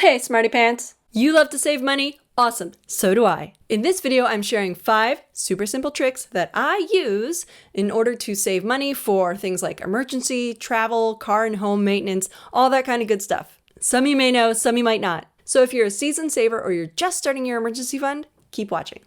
Hey, Smarty Pants! You love to save money? Awesome, so do I. In this video, I'm sharing 5 super simple tricks that I use in order to save money for things like emergency, travel, car and home maintenance, all that kind of good stuff. Some you may know, some you might not. So if you're a seasoned saver or you're just starting your emergency fund, keep watching.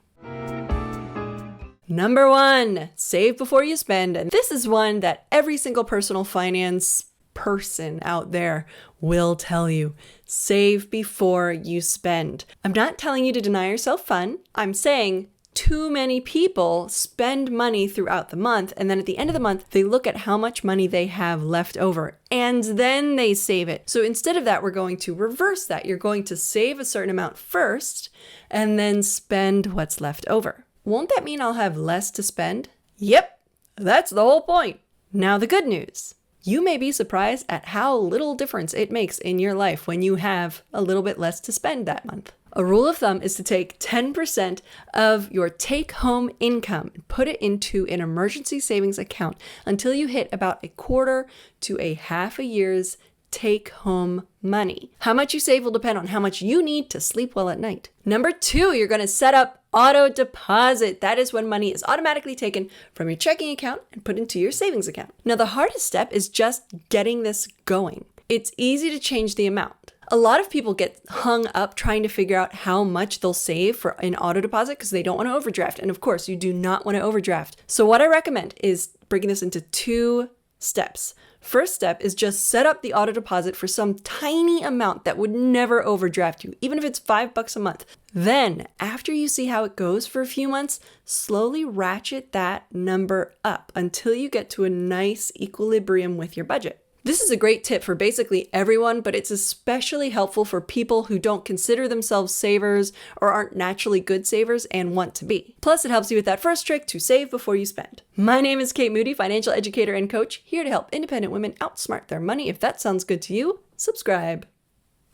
Number 1, save before you spend. And this is one that every single personal finance person out there will tell you. Save before you spend. I'm not telling you to deny yourself fun. I'm saying too many people spend money throughout the month, and then at the end of the month, they look at how much money they have left over, and then they save it. So instead of that, we're going to reverse that. You're going to save a certain amount first, and then spend what's left over. Won't that mean I'll have less to spend? Yep, that's the whole point. Now the good news. You may be surprised at how little difference it makes in your life when you have a little bit less to spend that month. A rule of thumb is to take 10% of your take-home income and put it into an emergency savings account until you hit about a quarter to a half a year's take-home money. How much you save will depend on how much you need to sleep well at night. Number 2, you're going to set up auto deposit. That is when money is automatically taken from your checking account and put into your savings account. Now, the hardest step is just getting this going. It's easy to change the amount. A lot of people get hung up trying to figure out how much they'll save for an auto deposit because they don't want to overdraft. And of course, you do not want to overdraft. So what I recommend is breaking this into 2 steps. First step is just set up the auto deposit for some tiny amount that would never overdraft you, even if it's $5 a month. Then, after you see how it goes for a few months, slowly ratchet that number up until you get to a nice equilibrium with your budget. This is a great tip for basically everyone, but it's especially helpful for people who don't consider themselves savers or aren't naturally good savers and want to be. Plus, it helps you with that first trick to save before you spend. My name is Kate Moody, financial educator and coach, here to help independent women outsmart their money. If that sounds good to you, subscribe.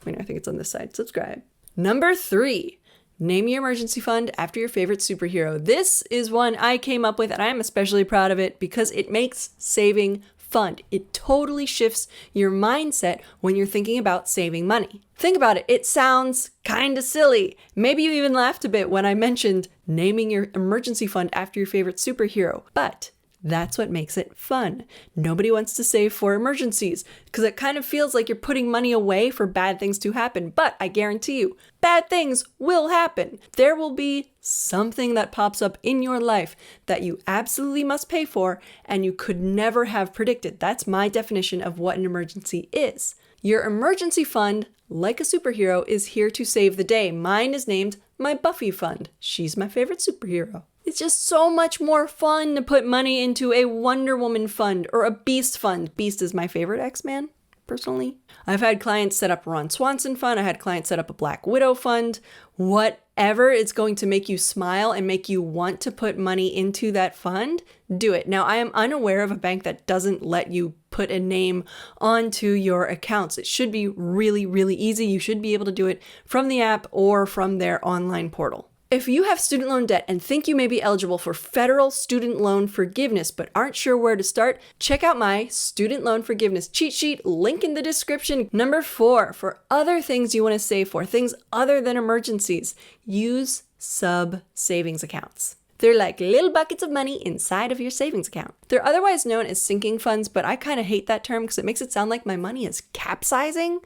I think it's on this side. Subscribe. Number 3. Name your emergency fund after your favorite superhero. This is one I came up with, and I'm especially proud of it because it makes saving fun. It totally shifts your mindset when you're thinking about saving money. Think about it. It sounds kind of silly. Maybe you even laughed a bit when I mentioned naming your emergency fund after your favorite superhero, but that's what makes it fun. Nobody wants to save for emergencies because it kind of feels like you're putting money away for bad things to happen. But I guarantee you, bad things will happen. There will be something that pops up in your life that you absolutely must pay for and you could never have predicted. That's my definition of what an emergency is. Your emergency fund, like a superhero, is here to save the day. Mine is named my Buffy fund. She's my favorite superhero. It's just so much more fun to put money into a Wonder Woman fund or a Beast fund. Beast is my favorite X-Man, personally. I've had clients set up a Ron Swanson fund. I had clients set up a Black Widow fund. Whatever is going to make you smile and make you want to put money into that fund, do it. Now, I am unaware of a bank that doesn't let you put a name onto your accounts. It should be really, really easy. You should be able to do it from the app or from their online portal. If you have student loan debt and think you may be eligible for federal student loan forgiveness but aren't sure where to start, check out my student loan forgiveness cheat sheet, link in the description. Number 4, for other things you want to save for, things other than emergencies, use sub-savings accounts. They're like little buckets of money inside of your savings account. They're otherwise known as sinking funds, but I kind of hate that term because it makes it sound like my money is capsizing,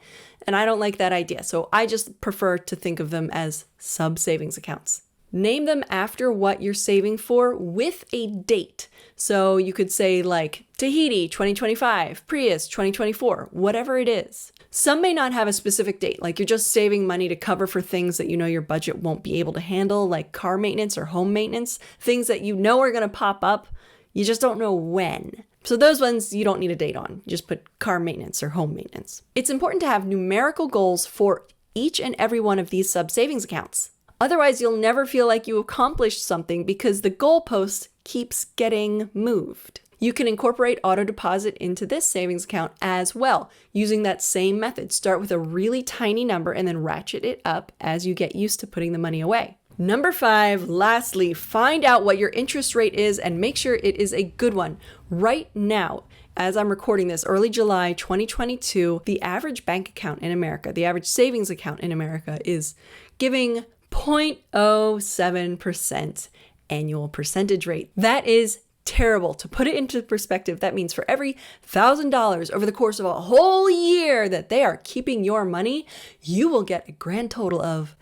and I don't like that idea. So I just prefer to think of them as sub-savings accounts. Name them after what you're saving for with a date. So you could say like Tahiti 2025, Prius 2024, whatever it is. Some may not have a specific date, like you're just saving money to cover for things that you know your budget won't be able to handle, like car maintenance or home maintenance, things that you know are going to pop up. You just don't know when. So those ones you don't need a date on. You just put car maintenance or home maintenance. It's important to have numerical goals for each and every one of these sub-savings accounts. Otherwise, you'll never feel like you accomplished something because the goalpost keeps getting moved. You can incorporate auto deposit into this savings account as well, using that same method. Start with a really tiny number and then ratchet it up as you get used to putting the money away. Number 5, lastly, find out what your interest rate is and make sure it is a good one. Right now, as I'm recording this, early July 2022, the average bank account in America, the average savings account in America is giving 0.07% annual percentage rate. That is terrible. To put it into perspective, that means for every $1,000 over the course of a whole year that they are keeping your money, you will get a grand total of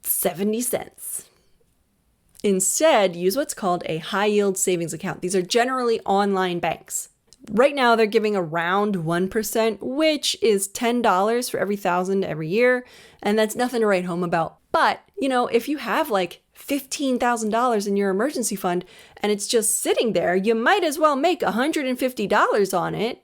70 cents. Instead, use what's called a high yield savings account. These are generally online banks. Right now, they're giving around 1%, which is $10 for every $1,000 every year. And that's nothing to write home about. But, if you have like $15,000 in your emergency fund and it's just sitting there, you might as well make $150 on it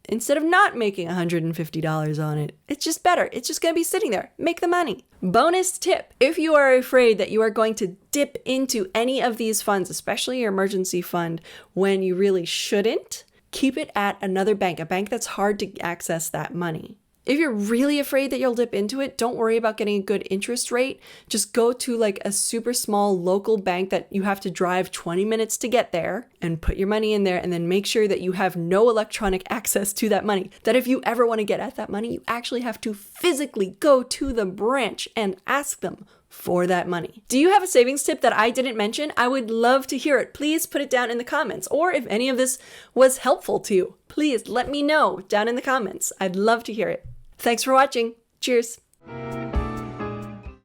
instead of not making $150 on it. It's just better. It's just going to be sitting there. Make the money. Bonus tip. If you are afraid that you are going to dip into any of these funds, especially your emergency fund, when you really shouldn't, keep it at another bank, a bank that's hard to access that money. If you're really afraid that you'll dip into it, don't worry about getting a good interest rate. Just go to like a super small local bank that you have to drive 20 minutes to get there and put your money in there, and then make sure that you have no electronic access to that money. That if you ever want to get at that money, you actually have to physically go to the branch and ask them for that money. Do you have a savings tip that I didn't mention? I would love to hear it. Please put it down in the comments. Or if any of this was helpful to you, please let me know down in the comments. I'd love to hear it. Thanks for watching. Cheers.